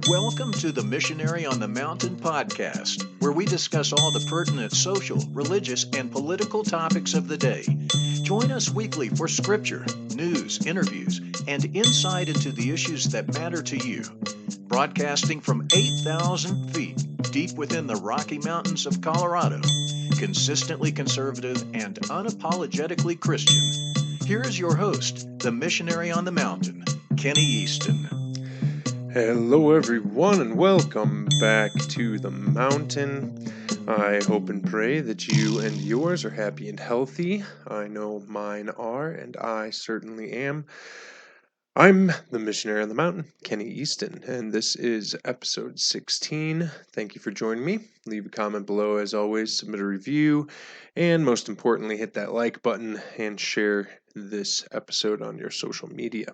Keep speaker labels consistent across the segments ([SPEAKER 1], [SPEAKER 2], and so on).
[SPEAKER 1] Welcome to the Missionary on the Mountain podcast, where we discuss all the pertinent social, religious, and political topics of the day. Join us weekly for scripture, news, interviews, and insight into the issues that matter to you. Broadcasting from 8,000 feet deep within the Rocky Mountains of Colorado, consistently conservative and unapologetically Christian. Here is your host, the Missionary on the Mountain, Kenny Easton.
[SPEAKER 2] Hello, everyone, and welcome back to the mountain. I hope and pray that you and yours are happy and healthy. I know mine are, and I certainly am. I'm the missionary on the mountain, Kenny Easton, and this is episode 16. Thank you for joining me. Leave a comment below, as always, submit a review, and most importantly, hit that like button and share this episode on your social media.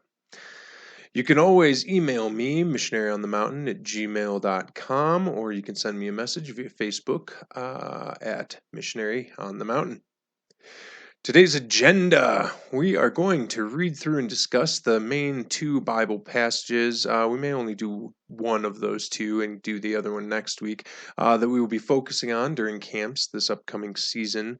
[SPEAKER 2] You can always email me, missionaryonthemountain@gmail.com, or you can send me a message via Facebook at Missionary on the Mountain. Today's agenda, we are going to read through and discuss the main two Bible passages. We may only do one of those two and do the other one next week, that we will be focusing on during camps this upcoming season.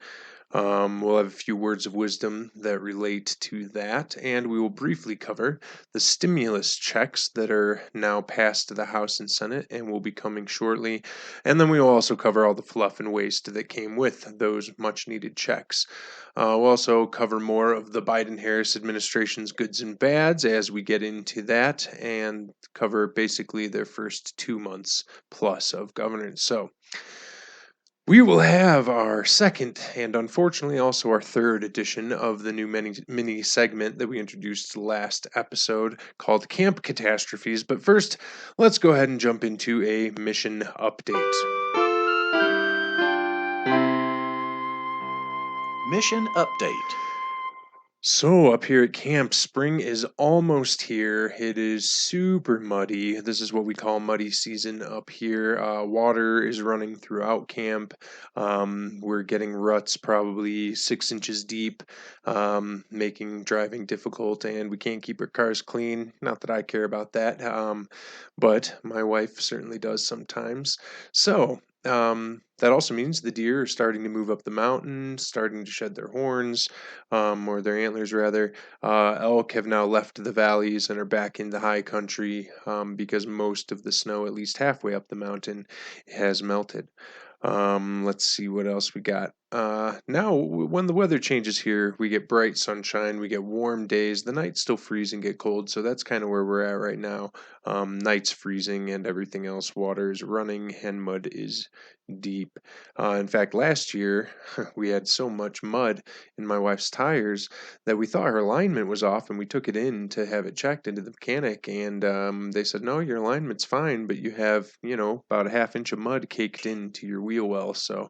[SPEAKER 2] We'll have a few words of wisdom that relate to that, and we will briefly cover the stimulus checks that are now passed to the House and Senate and will be coming shortly. And then we will also cover all the fluff and waste that came with those much-needed checks. We'll also cover more of the Biden-Harris administration's goods and bads as we get into that, and cover basically their first 2 months plus of governance. So we will have our second and unfortunately also our third edition of the new mini segment that we introduced last episode called Camp Catastrophes. But first, let's go ahead and jump into a mission update.
[SPEAKER 1] Mission Update.
[SPEAKER 2] So up here at camp, spring is almost here. It is super muddy. This is what we call muddy season up here. Water is running throughout camp. We're getting ruts probably 6 inches deep, making driving difficult, and we can't keep our cars clean. Not that I care about that, but my wife certainly does sometimes. So that also means the deer are starting to move up the mountain, starting to shed their horns, or their antlers rather. Elk have now left the valleys and are back in the high country because most of the snow, at least halfway up the mountain, has melted. Let's see what else we got. Now, when the weather changes here, we get bright sunshine, we get warm days. The nights still freeze and get cold, so that's kind of where we're at right now. Nights freezing and everything else. Water is running and mud is deep. In fact, last year we had so much mud in my wife's tires that we thought her alignment was off, and we took it in to have it checked into the mechanic, and they said, no, your alignment's fine, but you have, about a half inch of mud caked into your wheel well, so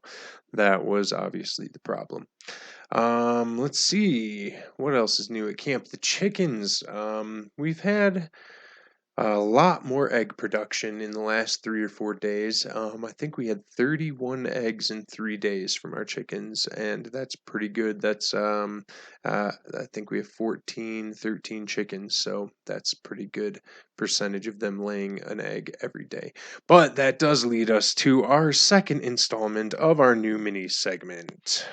[SPEAKER 2] that was obviously the problem. Let's see, what else is new at camp? The chickens. We've had a lot more egg production in the last 3 or 4 days. I think we had 31 eggs in 3 days from our chickens, and that's pretty good. That's I think we have 13 chickens, so that's pretty good percentage of them laying an egg every day. But that does lead us to our second installment of our new mini segment.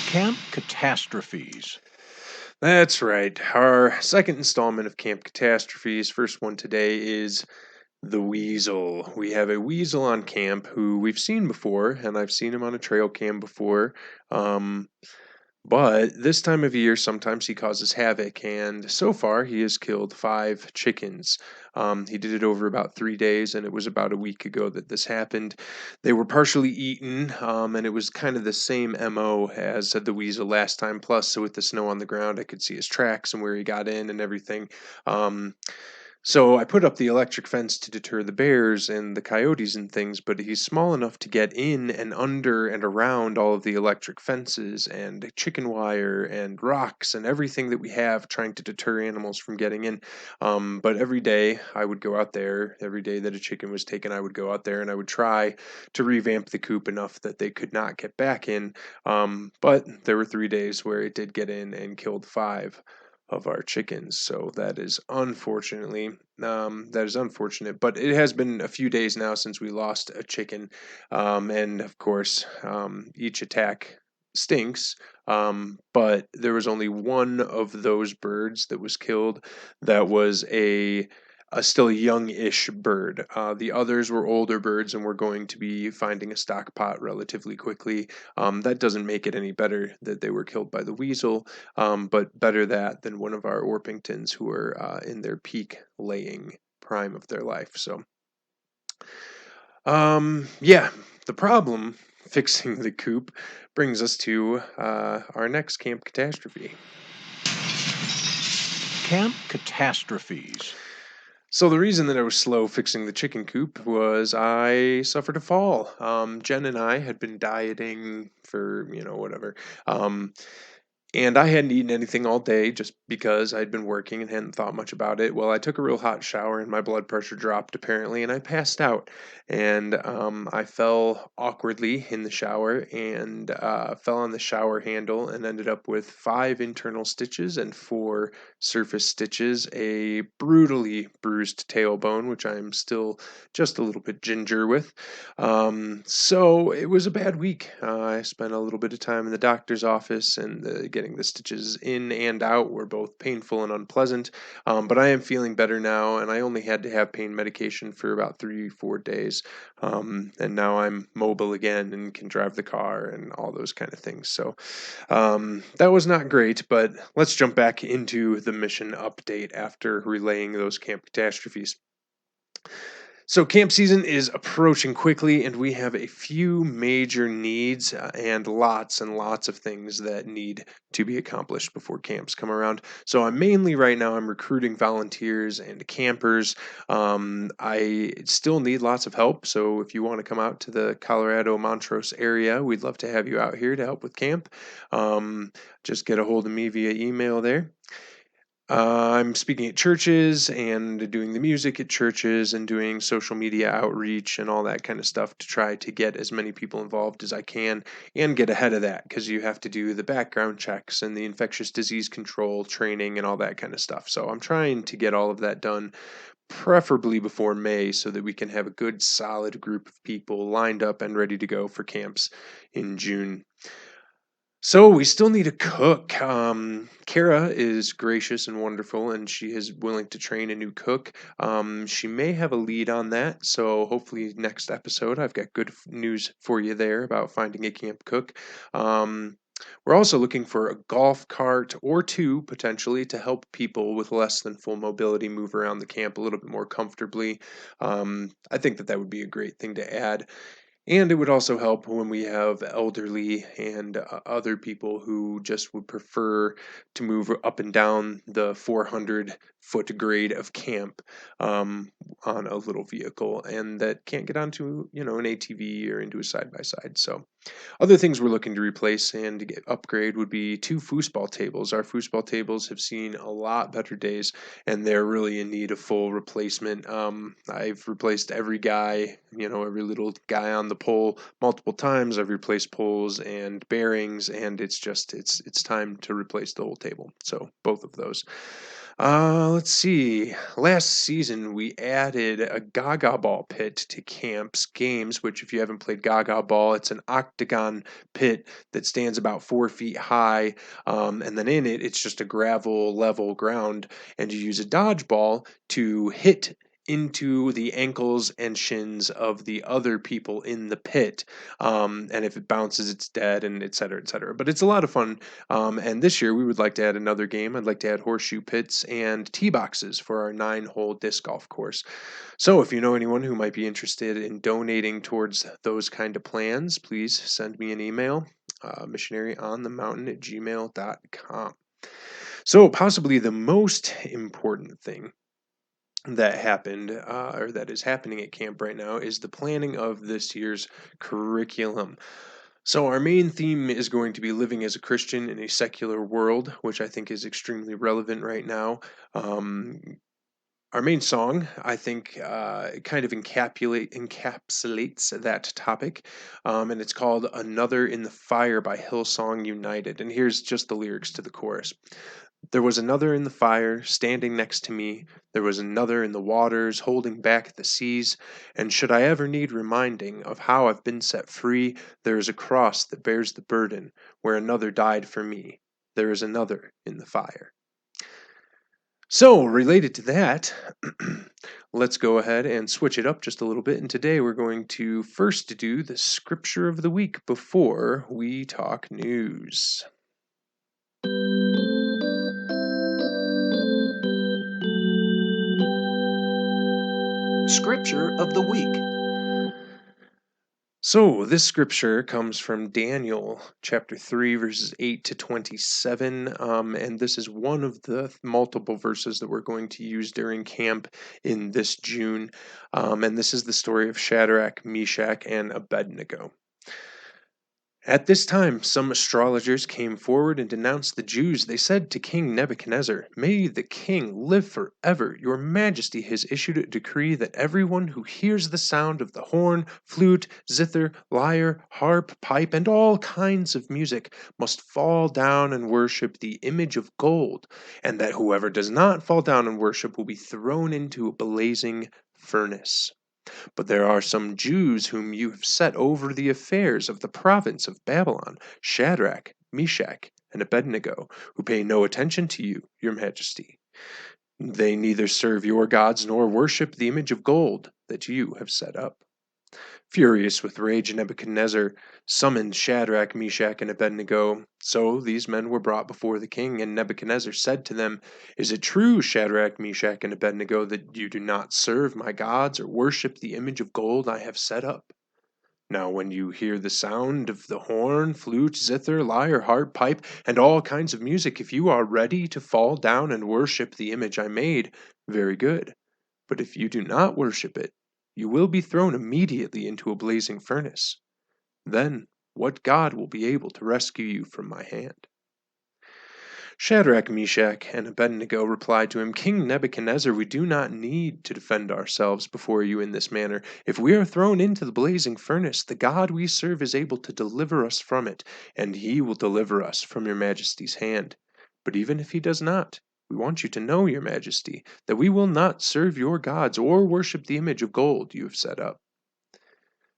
[SPEAKER 1] Camp Catastrophes.
[SPEAKER 2] That's right. Our second installment of Camp Catastrophes. First one today is the weasel. We have a weasel on camp who we've seen before, and I've seen him on a trail cam before. But this time of year, sometimes he causes havoc, and so far he has killed 5 chickens. He did it over about 3 days, and it was about a week ago that this happened. They were partially eaten, and it was kind of the same MO as the weasel last time. Plus, so with the snow on the ground, I could see his tracks and where he got in and everything. So I put up the electric fence to deter the bears and the coyotes and things, but he's small enough to get in and under and around all of the electric fences and chicken wire and rocks and everything that we have trying to deter animals from getting in. But every day I would go out there, every day that a chicken was taken, I would go out there and I would try to revamp the coop enough that they could not get back in. But there were 3 days where it did get in and killed 5. of our chickens. So that is unfortunate. But it has been a few days now since we lost a chicken, and of course, each attack stinks. But there was only one of those birds that was killed that was a still young-ish bird. The others were older birds, and we're going to be finding a stock pot relatively quickly. That doesn't make it any better that they were killed by the weasel, but better that than one of our Orpingtons who are in their peak laying prime of their life. So, yeah, the problem fixing the coop brings us to our next camp catastrophe.
[SPEAKER 1] Camp catastrophes.
[SPEAKER 2] So the reason that I was slow fixing the chicken coop was I suffered a fall. Jen and I had been dieting for, whatever. Um, and I hadn't eaten anything all day just because I'd been working and hadn't thought much about it. Well, I took a real hot shower and my blood pressure dropped apparently, and I passed out. And I fell awkwardly in the shower and fell on the shower handle and ended up with 5 internal stitches and 4 surface stitches, a brutally bruised tailbone, which I'm still just a little bit ginger with. So it was a bad week. I spent a little bit of time in the doctor's office, and getting the stitches in and out were both painful and unpleasant. But I am feeling better now, and I only had to have pain medication for about 3, 4 days. And now I'm mobile again and can drive the car and all those kind of things. So that was not great, but let's jump back into the mission update after relaying those camp catastrophes. So, camp season is approaching quickly, and we have a few major needs and lots of things that need to be accomplished before camps come around. So, I'm recruiting volunteers and campers. I still need lots of help. So, if you want to come out to the Colorado Montrose area, we'd love to have you out here to help with camp. Just get a hold of me via email there. I'm speaking at churches and doing the music at churches and doing social media outreach and all that kind of stuff to try to get as many people involved as I can and get ahead of that, because you have to do the background checks and the infectious disease control training and all that kind of stuff. So I'm trying to get all of that done, preferably before May, so that we can have a good solid group of people lined up and ready to go for camps in June. So we still need a cook. Kara is gracious and wonderful, and she is willing to train a new cook. She may have a lead on that, so hopefully next episode I've got good news for you there about finding a camp cook. We're also looking for a golf cart or two potentially to help people with less than full mobility move around the camp a little bit more comfortably. I think that would be a great thing to add. And it would also help when we have elderly and other people who just would prefer to move up and down the 400-foot grade of camp on a little vehicle, and that can't get onto, an ATV or into a side by side. So other things we're looking to replace and to upgrade would be 2 foosball tables. Our foosball tables have seen a lot better days, and they're really in need of full replacement. I've replaced every guy, every little guy on the pole multiple times. I've replaced poles and bearings, and it's time to replace the whole table. So both of those. Let's see. Last season, we added a Gaga Ball pit to camp's games, which, if you haven't played Gaga Ball, it's an octagon pit that stands about 4 feet high. And then in it, it's just a gravel level ground, and you use a dodgeball to hit into the ankles and shins of the other people in the pit. And if it bounces, it's dead, and et cetera, et cetera. But it's a lot of fun. And this year, we would like to add another game. I'd like to add horseshoe pits and tee boxes for our 9-hole disc golf course. So if you know anyone who might be interested in donating towards those kind of plans, please send me an email, missionaryonthemountain@gmail.com. So possibly the most important thing that happened, or that is happening at camp right now, is the planning of this year's curriculum. So, our main theme is going to be living as a Christian in a secular world, which I think is extremely relevant right now. Um, Our main song, I think, kind of encapsulates that topic, and it's called Another in the Fire by Hillsong United. And here's just the lyrics to the chorus. There was another in the fire, standing next to me. There was another in the waters, holding back the seas. And should I ever need reminding of how I've been set free, there is a cross that bears the burden, where another died for me. There is another in the fire. So, related to that, let's go ahead and switch it up just a little bit. And today we're going to first do the scripture of the week before we talk news.
[SPEAKER 1] Scripture of the week.
[SPEAKER 2] So, this scripture comes from Daniel chapter 3, verses 8 to 27. And this is one of the multiple verses that we're going to use during camp in this June. And this is the story of Shadrach, Meshach, and Abednego. At this time, some astrologers came forward and denounced the Jews. They said to King Nebuchadnezzar, "May the king live forever. Your majesty has issued a decree that everyone who hears the sound of the horn, flute, zither, lyre, harp, pipe, and all kinds of music must fall down and worship the image of gold, and that whoever does not fall down and worship will be thrown into a blazing furnace. But there are some Jews whom you have set over the affairs of the province of Babylon, Shadrach, Meshach, and Abednego, who pay no attention to you, your majesty. They neither serve your gods nor worship the image of gold that you have set up." Furious with rage, Nebuchadnezzar summoned Shadrach, Meshach, and Abednego. So these men were brought before the king, and Nebuchadnezzar said to them, "Is it true, Shadrach, Meshach, and Abednego, that you do not serve my gods or worship the image of gold I have set up? Now when you hear the sound of the horn, flute, zither, lyre, harp, pipe, and all kinds of music, if you are ready to fall down and worship the image I made, very good. But if you do not worship it, you will be thrown immediately into a blazing furnace. Then what God will be able to rescue you from my hand?" Shadrach, Meshach, and Abednego replied to him, "King Nebuchadnezzar, we do not need to defend ourselves before you in this manner. If we are thrown into the blazing furnace, the God we serve is able to deliver us from it, and he will deliver us from your majesty's hand. But even if he does not, we want you to know, your majesty, that we will not serve your gods or worship the image of gold you have set up."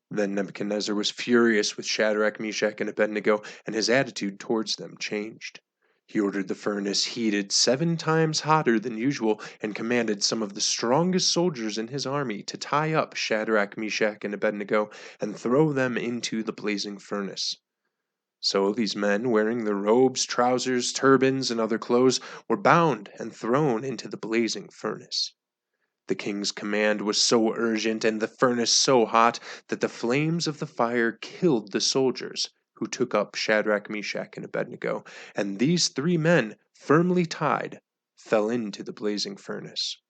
[SPEAKER 2] Then Nebuchadnezzar was furious with Shadrach, Meshach, and Abednego, and his attitude towards them changed. He ordered the furnace heated 7 times hotter than usual, and commanded some of the strongest soldiers in his army to tie up Shadrach, Meshach, and Abednego and throw them into the blazing furnace. So these men, wearing their robes, trousers, turbans, and other clothes, were bound and thrown into the blazing furnace. The king's command was so urgent and the furnace so hot that the flames of the fire killed the soldiers who took up Shadrach, Meshach, and Abednego, and these 3 men, firmly tied, fell into the blazing furnace.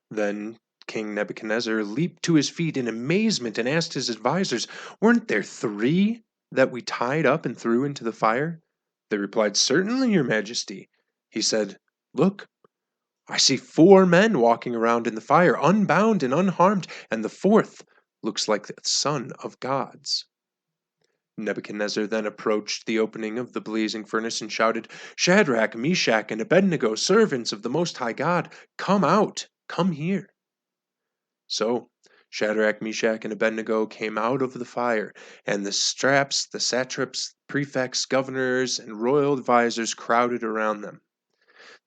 [SPEAKER 2] Then King Nebuchadnezzar leaped to his feet in amazement and asked his advisers, "Weren't there 3 that we tied up and threw into the fire?" They replied, "Certainly, your majesty." He said, "Look, I see 4 men walking around in the fire, unbound and unharmed, and the 4th looks like the son of gods." Nebuchadnezzar then approached the opening of the blazing furnace and shouted, "Shadrach, Meshach, and Abednego, servants of the Most High God, come out, come here." So Shadrach, Meshach, and Abednego came out of the fire, and the satraps, prefects, governors, and royal advisers crowded around them.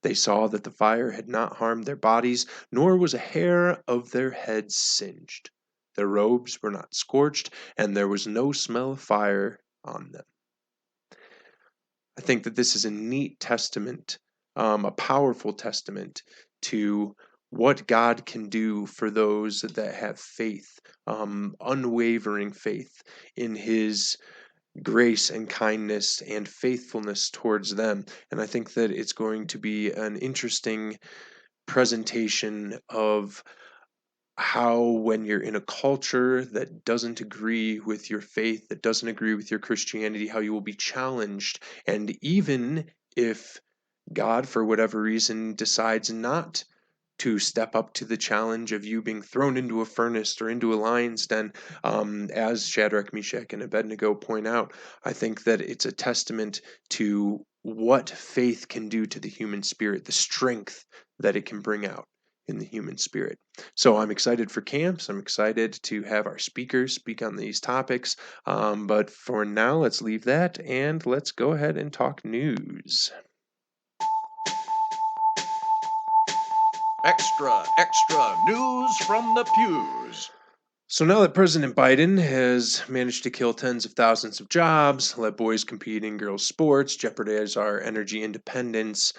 [SPEAKER 2] They saw that the fire had not harmed their bodies, nor was a hair of their heads singed. Their robes were not scorched, and there was no smell of fire on them. I think that this is a neat testament, a powerful testament to what God can do for those that have faith, unwavering faith in His grace and kindness and faithfulness towards them. And I think that it's going to be an interesting presentation of how, when you're in a culture that doesn't agree with your faith, that doesn't agree with your Christianity, how you will be challenged. And even if God, for whatever reason, decides not to step up to the challenge of you being thrown into a furnace or into a lion's den. As Shadrach, Meshach, and Abednego point out, I think that it's a testament to what faith can do to the human spirit, the strength that it can bring out in the human spirit. So I'm excited for camps. I'm excited to have our speakers speak on these topics. But for now, let's leave that and let's go ahead and talk news.
[SPEAKER 1] Extra news from the pews.
[SPEAKER 2] So now that President Biden has managed to kill tens of thousands of jobs, let boys compete in girls' sports, jeopardize our energy independence,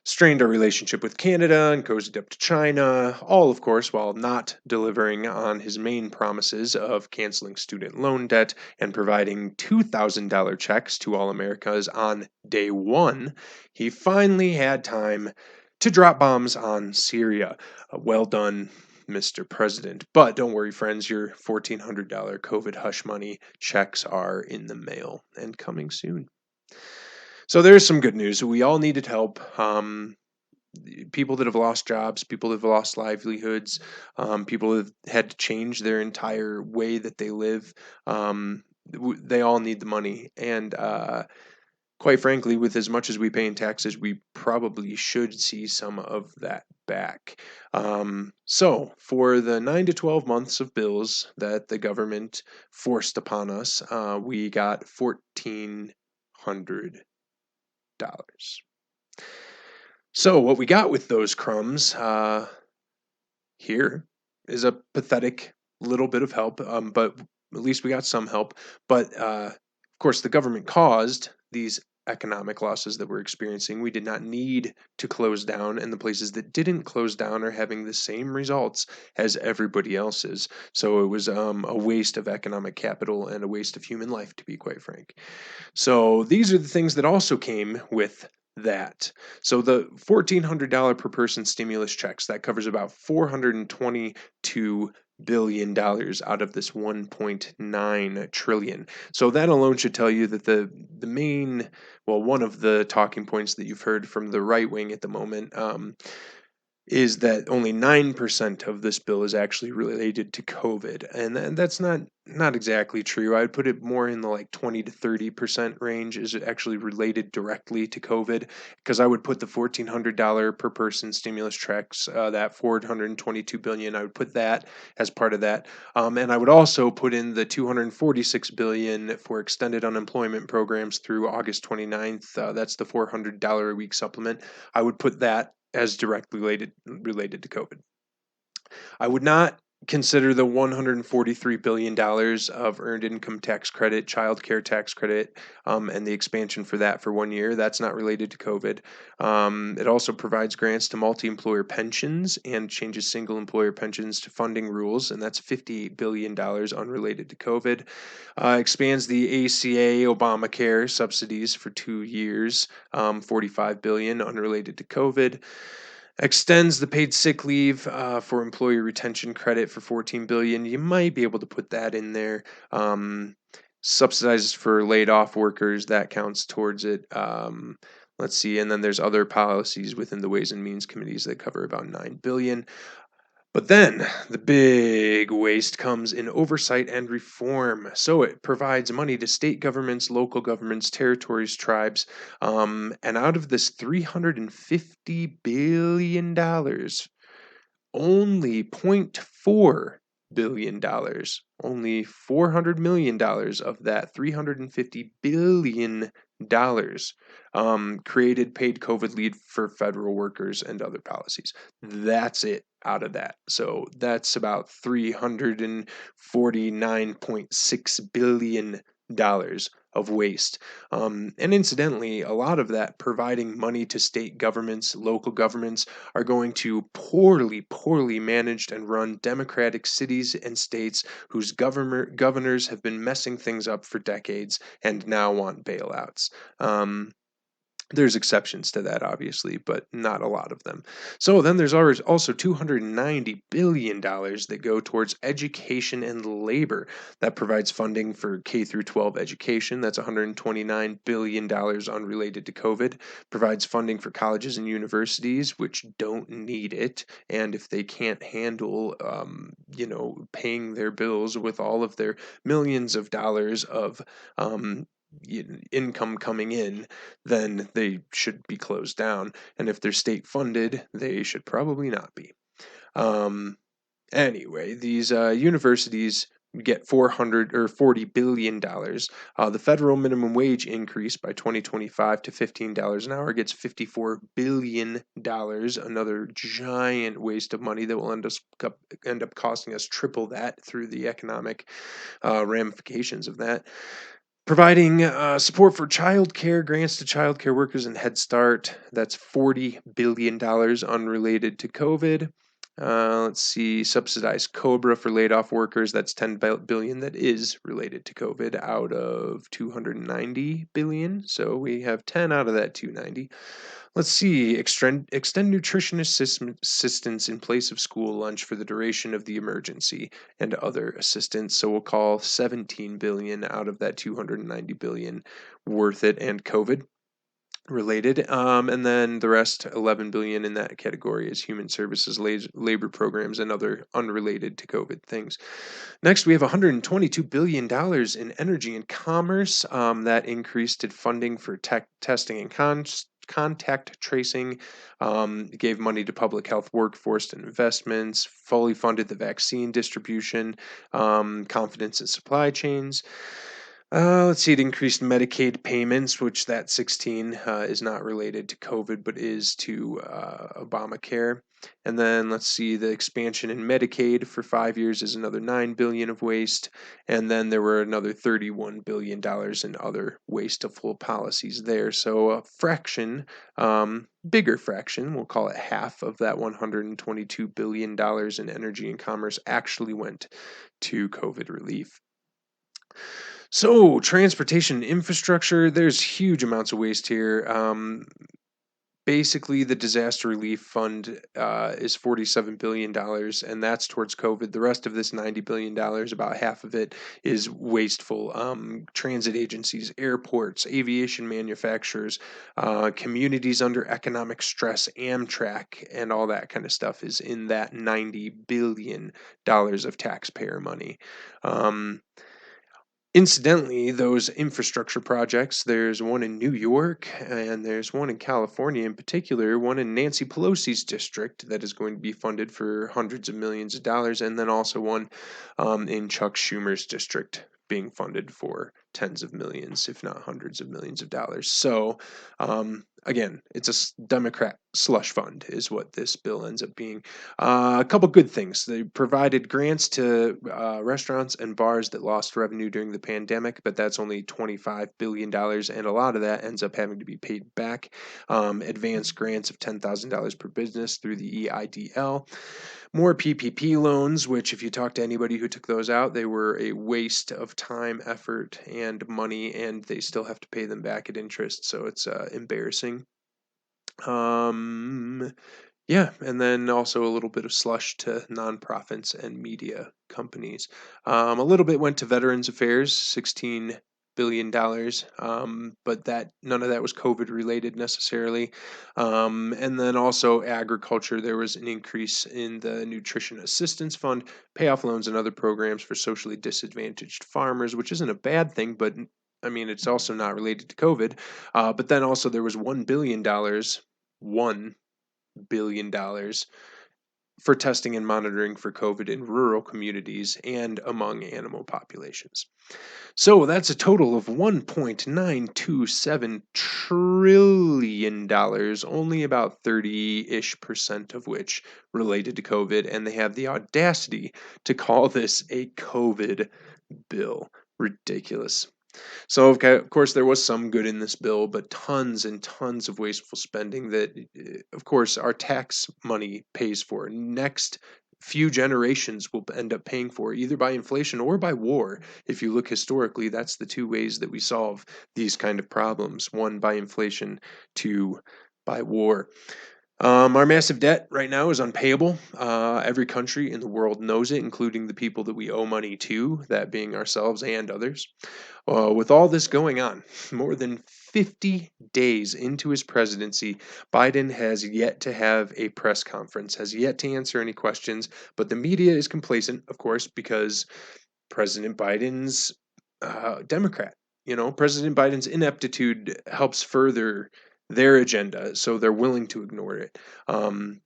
[SPEAKER 2] strained our relationship with Canada, and cozied up to China, all, of course, while not delivering on his main promises of canceling student loan debt and providing $2,000 checks to all Americans on day one, he finally had time to drop bombs on Syria. Well done, Mr. President. But don't worry, friends, your $1,400 COVID hush money checks are in the mail and coming soon. So there's some good news. We all needed help. People that have lost jobs, people that have lost livelihoods, people that have had to change their entire way that they live. They all need the money. And quite frankly, with as much as we pay in taxes, we probably should see some of that back. So, for the 9 to 12 months of bills that the government forced upon us, we got $1,400. So, what we got with those crumbs here is a pathetic little bit of help, but at least we got some help. But of course, the government caused these economic losses that we're experiencing. We did not need to close down, and the places that didn't close down are having the same results as everybody else's. So it was a waste of economic capital and a waste of human life, to be quite frank. So these are the things that also came with that. So the $1,400 per person stimulus checks, that covers about $422 billion out of this 1.9 trillion. So that alone should tell you that the main, well, one of the talking points that you've heard from the right wing at the moment, is that only 9% of this bill is actually related to COVID. And that's not exactly true. I would put it more in the like 20 to 30% range is actually related directly to COVID, because I would put the $1,400 per person stimulus checks, that 422 billion, I would put that as part of that. And I would also put in the 246 billion for extended unemployment programs through August 29th. That's the $400 a week supplement. I would put that as directly related to COVID. I would not consider the $143 billion of earned income tax credit, child care tax credit, and the expansion for that for 1 year. That's not related to COVID. It also provides grants to multi-employer pensions and changes single employer pensions to funding rules, and that's $58 billion unrelated to COVID. Expands the ACA Obamacare subsidies for 2 years, $45 billion unrelated to COVID. Extends the paid sick leave for employee retention credit for $14 billion. You might be able to put that in there. Subsidizes for laid off workers, that counts towards it. Let's see, and then there's other policies within the Ways and Means committees that cover about $9 billion. But then the big waste comes in oversight and reform. So it provides money to state governments, local governments, territories, tribes. And out of this $350 billion, only $0.4 billion, only $400 million of that $350 billion created paid COVID leave for federal workers and other policies. That's it out of that. So that's about $349.6 billion of waste. And incidentally, a lot of that providing money to state governments, local governments, are going to poorly managed and run democratic cities and states whose governors have been messing things up for decades and now want bailouts. There's exceptions to that, obviously, but not a lot of them. So then there's always also $290 billion that go towards education and labor. That provides funding for K through 12 education. That's $129 billion unrelated to COVID. Provides funding for colleges and universities, which don't need it. And if they can't handle, paying their bills with all of their millions of dollars of income coming in, then they should be closed down. And if they're state funded, they should probably not be. Anyway, these universities get $440 billion. The federal minimum wage increase by 2025 to $15 an hour gets $54 billion. Another giant waste of money that will end up costing us triple that through the economic ramifications of that. Providing support for child care, grants to child care workers and Head Start. That's $40 billion unrelated to COVID. Let's see, subsidized COBRA for laid off workers. That's $10 billion that is related to COVID out of $290 billion. So we have 10 out of that 290. Let's see, extend nutrition assistance in place of school lunch for the duration of the emergency and other assistance. So we'll call 17 billion out of that 290 billion worth it and COVID related. And then the rest, 11 billion in that category, is human services, labor programs, and other unrelated to COVID things. Next, we have $122 billion in energy and commerce. That increased funding for testing and contact tracing, gave money to public health workforce and investments, fully funded the vaccine distribution, confidence in supply chains. Let's see, it increased Medicaid payments, which that 16 is not related to COVID, but is to Obamacare. And then let's see, the expansion in Medicaid for 5 years is another $9 billion of waste. And then there were another $31 billion in other wasteful policies there. So a fraction, bigger fraction, we'll call it half of that $122 billion in energy and commerce actually went to COVID relief. So, transportation infrastructure, there's huge amounts of waste here. Basically, the disaster relief fund is $47 billion, and that's towards COVID. The rest of this $90 billion, about half of it, is wasteful. Transit agencies, airports, aviation manufacturers, communities under economic stress, Amtrak, and all that kind of stuff is in that $90 billion of taxpayer money. Incidentally, those infrastructure projects, there's one in New York and there's one in California in particular, one in Nancy Pelosi's district that is going to be funded for hundreds of millions of dollars, and then also one in Chuck Schumer's district being funded for tens of millions, if not hundreds of millions of dollars. So, again, it's a Democrat slush fund, is what this bill ends up being. A couple good things. They provided grants to restaurants and bars that lost revenue during the pandemic, but that's only $25 billion, and a lot of that ends up having to be paid back. Advanced grants of $10,000 per business through the EIDL. More PPP loans, which if you talk to anybody who took those out, they were a waste of time, effort, and money, and they still have to pay them back at interest. So it's embarrassing. Yeah, and then also a little bit of slush to nonprofits and media companies. A little bit went to Veterans Affairs, $16 billion, but that none of that was COVID related necessarily. And then also agriculture, there was an increase in the Nutrition Assistance Fund, payoff loans, and other programs for socially disadvantaged farmers, which isn't a bad thing, but I mean, it's also not related to COVID. But then also there was $1 billion, $1 billion for testing and monitoring for COVID in rural communities and among animal populations. So that's a total of $1.927 trillion, only about 30-ish% of which related to COVID, and they have the audacity to call this a COVID bill. Ridiculous. So, of course, there was some good in this bill, but tons and tons of wasteful spending that, of course, our tax money pays for. Next few generations will end up paying for, either by inflation or by war. If you look historically, that's the two ways that we solve these kind of problems: one, by inflation; two, by war. Our massive debt right now is unpayable. Every country in the world knows it, including the people that we owe money to, that being ourselves and others. With all this going on, more than 50 days into his presidency, Biden has yet to have a press conference, has yet to answer any questions, but the media is complacent, of course, because President Biden's Democrat. President Biden's ineptitude helps further their agenda, so they're willing to ignore it. Um,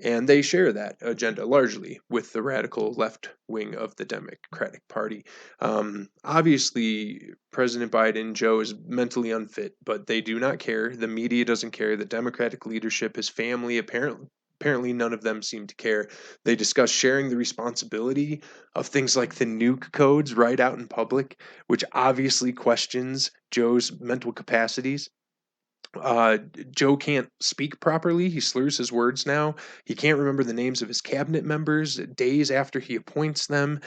[SPEAKER 2] and they share that agenda largely with the radical left wing of the Democratic Party. Obviously, President Biden, Joe, is mentally unfit, but they do not care. The media doesn't care. The Democratic leadership, his family, apparently none of them seem to care. They discuss sharing the responsibility of things like the nuke codes right out in public, which obviously questions Joe's mental capacities. uh, Joe can't speak properly. He slurs his words now. He can't remember the names of his cabinet members days after he appoints them.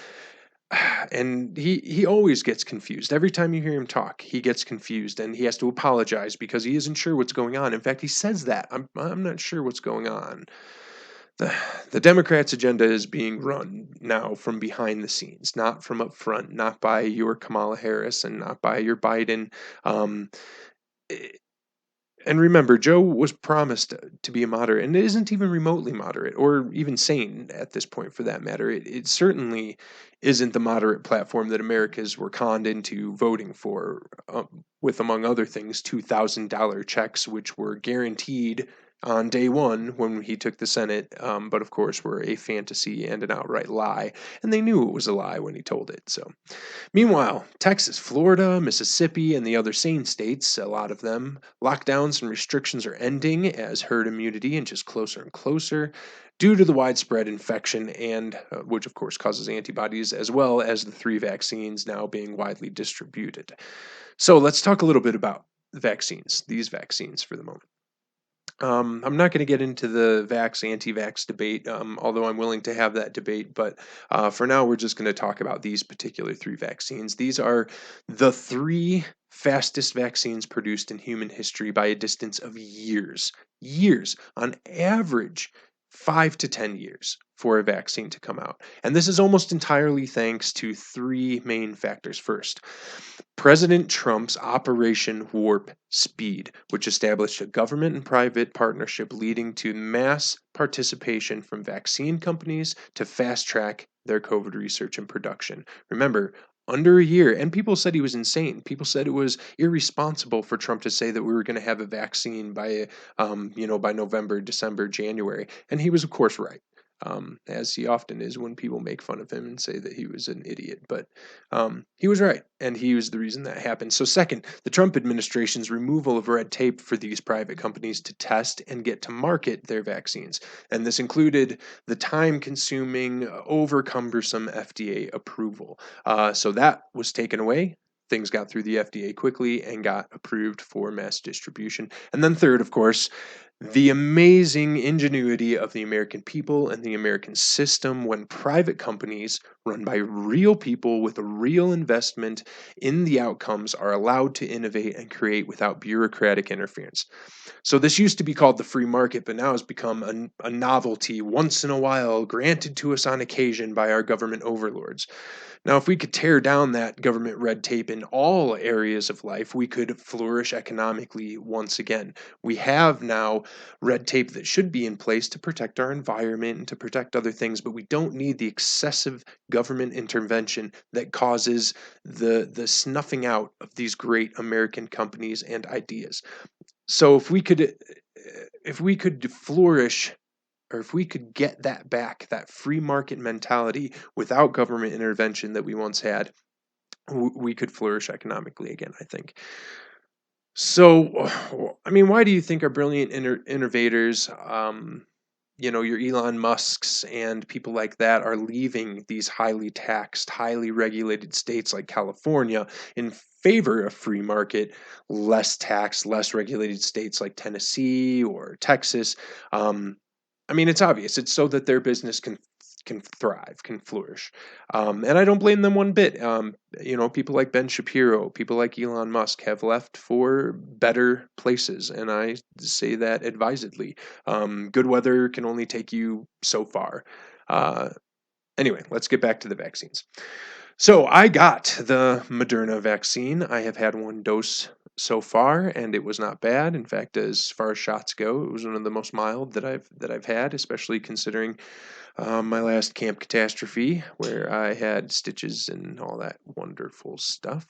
[SPEAKER 2] And he always gets confused. Every time you hear him talk, he gets confused and he has to apologize because he isn't sure what's going on. In fact, he says that I'm not sure what's going on. The, the Democrats' agenda is being run now from behind the scenes, not from up front, not by your Kamala Harris and not by your Biden. Um, And remember, Joe was promised to be a moderate, and it isn't even remotely moderate or even sane at this point, for that matter. It certainly isn't the moderate platform that Americans were conned into voting for, with, among other things, $2,000 checks, which were guaranteed on day one when he took the Senate, but of course were a fantasy and an outright lie. And they knew it was a lie when he told it. So. Meanwhile, Texas, Florida, Mississippi, and the other sane states, a lot of them, lockdowns and restrictions are ending as herd immunity inches closer and closer due to the widespread infection, and which of course causes antibodies, as well as the three vaccines now being widely distributed. So let's talk a little bit about these vaccines for the moment. I'm not going to get into the anti-vax debate, although I'm willing to have that debate. But for now, we're just going to talk about these particular three vaccines. These are the three fastest vaccines produced in human history by a distance of years. Years, on average, 5 to 10 years for a vaccine to come out. And this is almost entirely thanks to three main factors. First, President Trump's Operation Warp Speed, which established a government and private partnership leading to mass participation from vaccine companies to fast track their COVID research and production. Remember, under a year, and people said he was insane. People said it was irresponsible for Trump to say that we were going to have a vaccine by November, December, January, and he was, of course, right. As he often is when people make fun of him and say that he was an idiot. But he was right, and he was the reason that happened. So, second, the Trump administration's removal of red tape for these private companies to test and get to market their vaccines. And this included the time consuming, over cumbersome FDA approval. So, that was taken away. Things got through the FDA quickly and got approved for mass distribution. And then, third, of course, the amazing ingenuity of the American people and the American system when private companies run by real people with a real investment in the outcomes are allowed to innovate and create without bureaucratic interference. So, this used to be called the free market, but now has become a novelty once in a while granted to us on occasion by our government overlords. Now, if we could tear down that government red tape in all areas of life, we could flourish economically once again. We have now red tape that should be in place to protect our environment and to protect other things, but we don't need the excessive government intervention that causes the snuffing out of these great American companies and ideas. So if we could flourish, or if we could get that back, that free market mentality without government intervention that we once had, we could flourish economically again, I think. So, I mean, why do you think our brilliant innovators, your Elon Musks and people like that, are leaving these highly taxed, highly regulated states like California in favor of free market, less taxed, less regulated states like Tennessee or Texas? Um, I mean, it's obvious. It's so that their business can can thrive, can flourish. And I don't blame them one bit. People like Ben Shapiro, people like Elon Musk have left for better places, and I say that advisedly. Good weather can only take you so far. Uh, Anyway, let's get back to the vaccines. So I got the Moderna vaccine. I have had one dose so far, and it was not bad. In fact, as far as shots go, it was one of the most mild that I've had, especially considering my last camp catastrophe where I had stitches and all that wonderful stuff.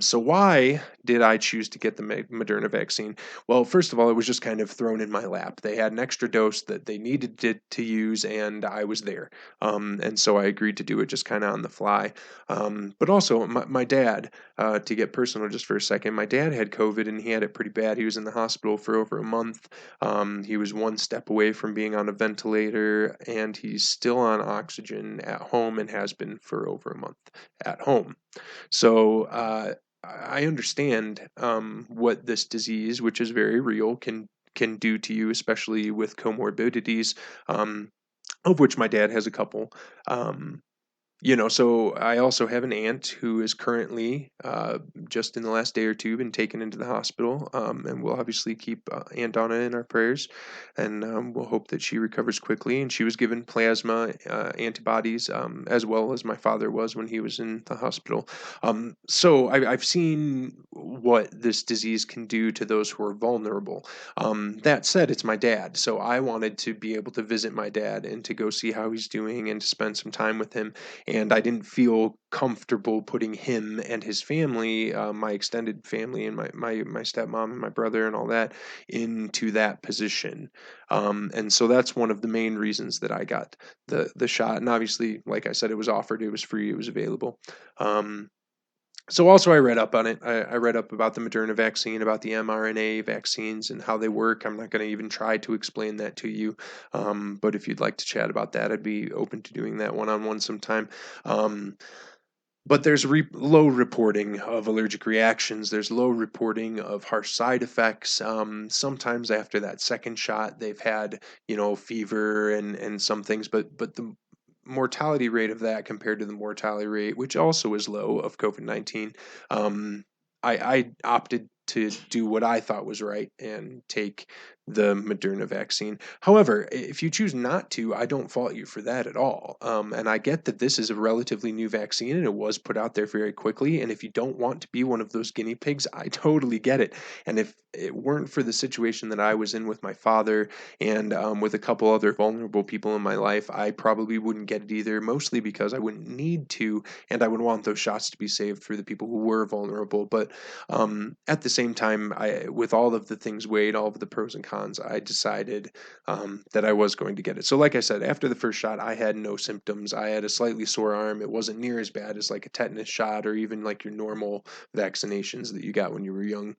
[SPEAKER 2] So why did I choose to get the Moderna vaccine? Well, first of all, it was just kind of thrown in my lap. They had an extra dose that they needed to use, and I was there. And so I agreed to do it just kind of on the fly. But also, my dad, to get personal just for a second, my dad had COVID and he had it pretty bad. He was in the hospital for over a month. He was one step away from being on a ventilator, and he's still on oxygen at home and has been for over a month at home. So I understand what this disease, which is very real, can do to you, especially with comorbidities, um, of which my dad has a couple. Um, so I also have an aunt who is currently, just in the last day or two, been taken into the hospital, and we'll obviously keep Aunt Donna in our prayers, and we'll hope that she recovers quickly. And she was given plasma antibodies, as well as my father was when he was in the hospital. So I've seen what this disease can do to those who are vulnerable. That said, it's my dad, so I wanted to be able to visit my dad and to go see how he's doing and to spend some time with him, and I didn't feel comfortable putting him and his family, my extended family, and my stepmom and my brother and all that into that position. And so that's one of the main reasons that I got the shot. And obviously, like I said, it was offered, it was free, it was available. Um, so also I read up on it. I read up about the Moderna vaccine, about the mRNA vaccines and how they work. I'm not going to even try to explain that to you. But if you'd like to chat about that, I'd be open to doing that one-on-one sometime. Um, but there's low reporting of allergic reactions. There's low reporting of harsh side effects. Sometimes after that second shot, they've had, fever and some things, but the mortality rate of that compared to the mortality rate, which also is low, of COVID-19, um, I opted to do what I thought was right and take the Moderna vaccine. However, if you choose not to, I don't fault you for that at all. And I get that this is a relatively new vaccine and it was put out there very quickly. And if you don't want to be one of those guinea pigs, I totally get it. And if it weren't for the situation that I was in with my father and with a couple other vulnerable people in my life, I probably wouldn't get it either, mostly because I wouldn't need to, and I would want those shots to be saved for the people who were vulnerable. But at the same time, with all of the things weighed, all of the pros and cons, I decided that I was going to get it. So, like I said, after the first shot, I had no symptoms. I had a slightly sore arm. It wasn't near as bad as like a tetanus shot or even like your normal vaccinations that you got when you were young.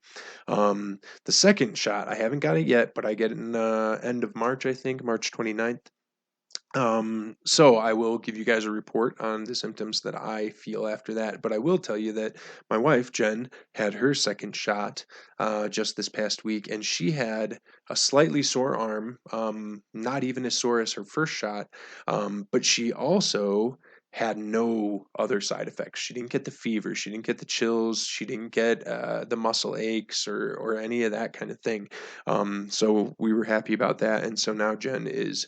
[SPEAKER 2] The second shot, I haven't got it yet, but I get it in end of March, I think, March 29th. So I will give you guys a report on the symptoms that I feel after that. But I will tell you that my wife, Jen, had her second shot just this past week, and she had a slightly sore arm, not even as sore as her first shot, but she also had no other side effects. She didn't get the fever, she didn't get the chills, she didn't get the muscle aches or any of that kind of thing. So we were happy about that, and so now Jen is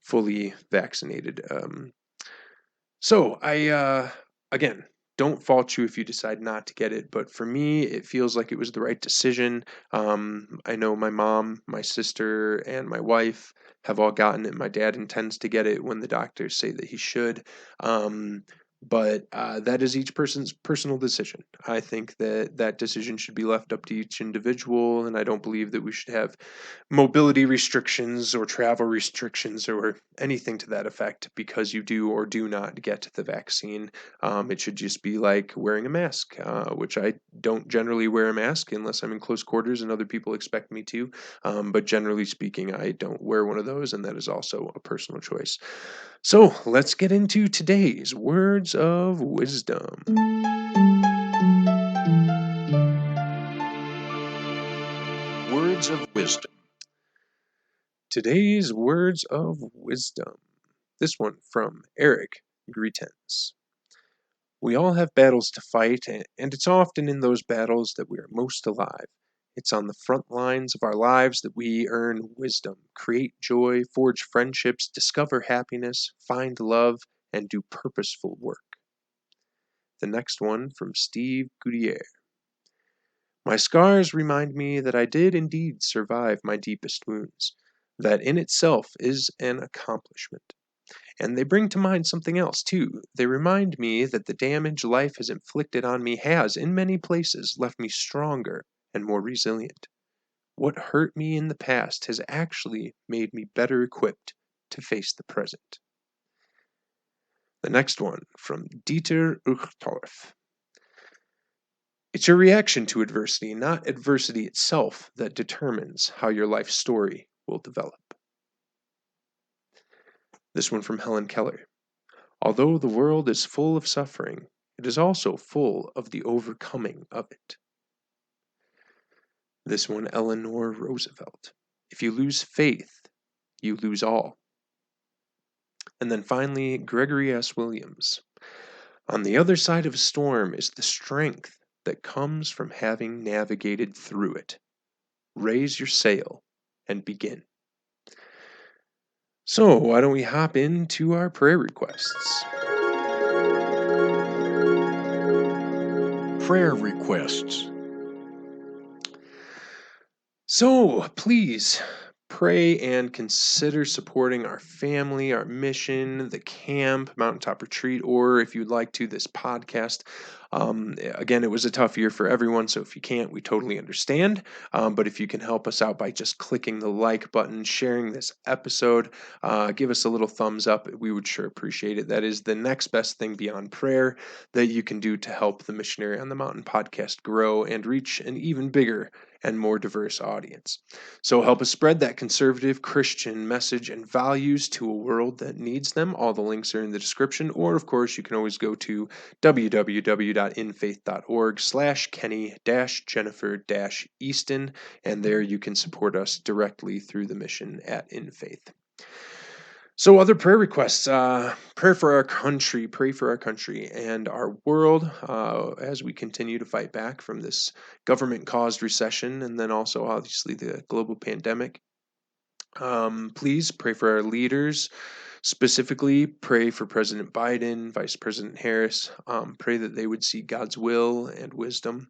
[SPEAKER 2] fully vaccinated. So again, don't fault you if you decide not to get it, but for me, it feels like it was the right decision. I know my mom, my sister, and my wife have all gotten it. My dad intends to get it when the doctors say that he should. But that is each person's personal decision. I think that that decision should be left up to each individual, and I don't believe that we should have mobility restrictions or travel restrictions or anything to that effect because you do or do not get the vaccine. It should just be like wearing a mask, which I don't generally wear a mask unless I'm in close quarters and other people expect me to. But generally speaking, I don't wear one of those, and that is also a personal choice. So let's get into today's words of wisdom.
[SPEAKER 1] Words of wisdom.
[SPEAKER 2] Today's words of wisdom. This one from Eric Gretens. We all have battles to fight, and it's often in those battles that we are most alive. It's on the front lines of our lives that we earn wisdom, create joy, forge friendships, discover happiness, find love, and do purposeful work. The next one from Steve Gutierrez. My scars remind me that I did indeed survive my deepest wounds. That in itself is an accomplishment. And they bring to mind something else, too. They remind me that the damage life has inflicted on me has, in many places, left me stronger and more resilient. What hurt me in the past has actually made me better equipped to face the present. The next one from Dieter Uchtdorf. It's your reaction to adversity, not adversity itself, that determines how your life story will develop. This one from Helen Keller. Although the world is full of suffering, it is also full of the overcoming of it. This one, Eleanor Roosevelt. If you lose faith, you lose all. And then finally, Gregory S. Williams. On the other side of a storm is the strength that comes from having navigated through it. Raise your sail and begin. So, why don't we hop into our prayer requests?
[SPEAKER 1] Prayer requests.
[SPEAKER 2] So, please pray and consider supporting our family, our mission, the camp, Mountaintop Retreat, or if you'd like to, this podcast. Again, it was a tough year for everyone, so if you can't, we totally understand. But if you can help us out by just clicking the like button, sharing this episode, give us a little thumbs up, we would sure appreciate it. That is the next best thing beyond prayer that you can do to help the Missionary on the Mountain podcast grow and reach an even bigger and more diverse audience. So help us spread that conservative Christian message and values to a world that needs them. All the links are in the description, or of course you can always go to www.infaith.org/Kenny-Jennifer-Easton, and there you can support us directly through the mission at In Faith. So other prayer requests, prayer for our country, pray for our country and our world as we continue to fight back from this government-caused recession and then also obviously the global pandemic. Please pray for our leaders. Specifically, pray for President Biden, Vice President Harris. Pray that they would see God's will and wisdom.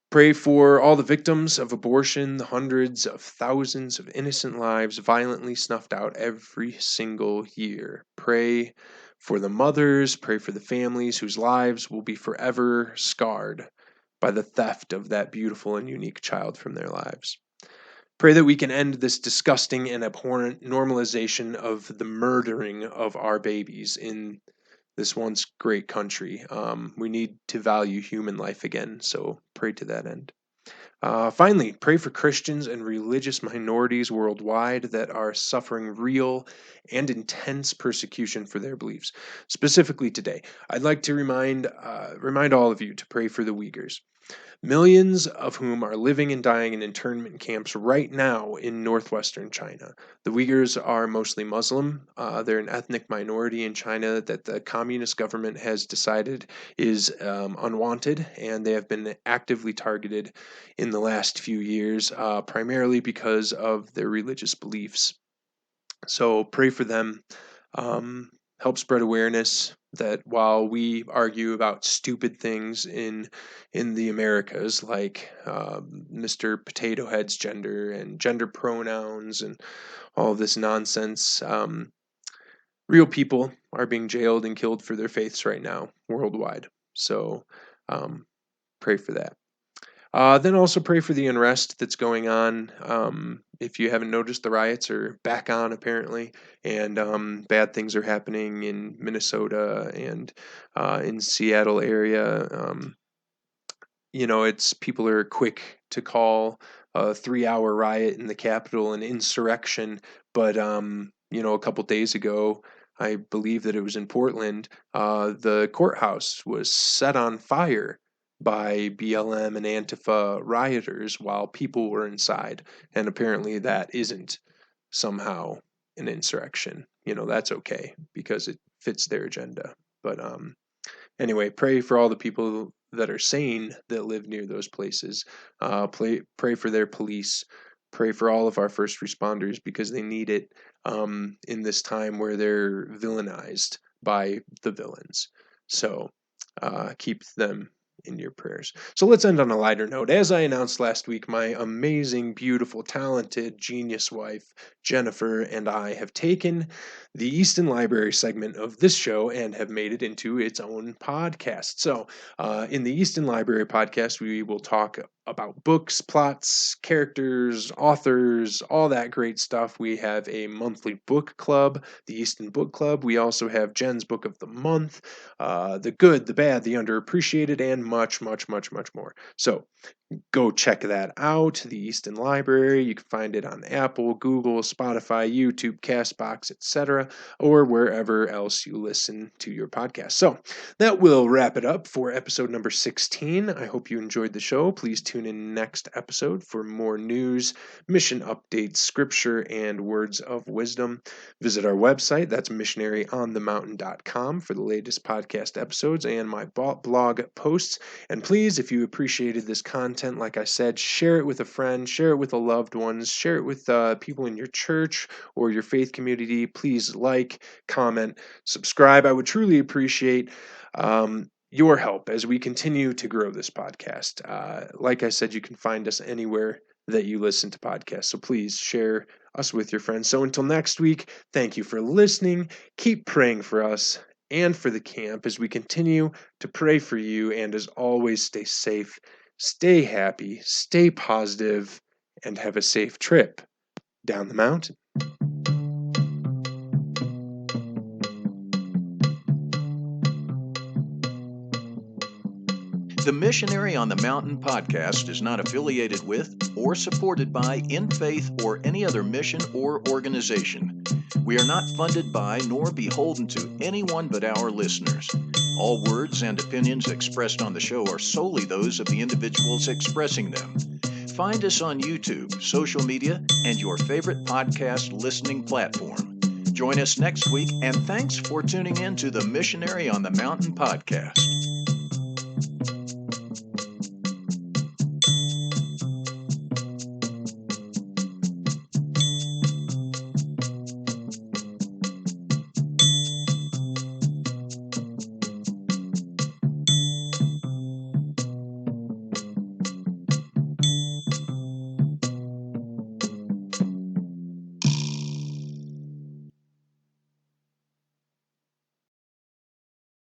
[SPEAKER 2] Pray for all the victims of abortion, the hundreds of thousands of innocent lives violently snuffed out every single year. Pray for the mothers, pray for the families whose lives will be forever scarred by the theft of that beautiful and unique child from their lives. Pray that we can end this disgusting and abhorrent normalization of the murdering of our babies in this once great country. We need to value human life again, so pray to that end. Finally, pray for Christians and religious minorities worldwide that are suffering real and intense persecution for their beliefs. Specifically today, I'd like to remind all of you to pray for the Uyghurs. Millions of whom are living and dying in internment camps right now in northwestern China. The Uyghurs are mostly Muslim. They're an ethnic minority in China that the communist government has decided is unwanted, and they have been actively targeted in the last few years, primarily because of their religious beliefs. So pray for them. Help spread awareness that while we argue about stupid things in the Americas, like Mr. Potato Head's gender and gender pronouns and all of this nonsense, real people are being jailed and killed for their faiths right now worldwide. So pray for that. Then also pray for the unrest that's going on. If you haven't noticed, the riots are back on apparently, and bad things are happening in Minnesota and in Seattle area. It's people are quick to call a 3-hour riot in the Capitol an insurrection, but a couple days ago, I believe that it was in Portland, the courthouse was set on fire by BLM and Antifa rioters while people were inside, and apparently that isn't somehow an insurrection. That's okay because it fits their agenda. But anyway, pray for all the people that are sane that live near those places. Pray for their police. Pray for all of our first responders because they need it in this time where they're villainized by the villains. So keep them in your prayers. So let's end on a lighter note. As I announced last week, my amazing, beautiful, talented, genius wife, Jennifer, and I have taken the Easton Library segment of this show and have made it into its own podcast. So, in the Easton Library podcast, we will talk about books, plots, characters, authors, all that great stuff. We have a monthly book club, the Easton Book Club. We also have Jen's Book of the Month, the good, the bad, the underappreciated, and much, much, much, much more. So, go check that out, the Easton Library. You can find it on Apple, Google, Spotify, YouTube, Castbox, etc., or wherever else you listen to your podcast. So that will wrap it up for episode number 16. I hope you enjoyed the show. Please tune in next episode for more news, mission updates, scripture, and words of wisdom. Visit our website. That's missionaryonthemountain.com for the latest podcast episodes and my blog posts. And please, if you appreciated this content, like I said, share it with a friend, share it with a loved ones, share it with people in your church or your faith community. Please like, comment, subscribe. I would truly appreciate your help as we continue to grow this podcast. Like I said, you can find us anywhere that you listen to podcasts. So please share us with your friends. So until next week, thank you for listening. Keep praying for us and for the camp as we continue to pray for you. And as always, stay safe, stay happy, stay positive, and have a safe trip down the mountain.
[SPEAKER 1] The Missionary on the Mountain podcast is not affiliated with or supported by In Faith or any other mission or organization. We are not funded by nor beholden to anyone but our listeners. All words and opinions expressed on the show are solely those of the individuals expressing them. Find us on YouTube, social media, and your favorite podcast listening platform. Join us next week, and thanks for tuning in to the Missionary on the Mountain podcast.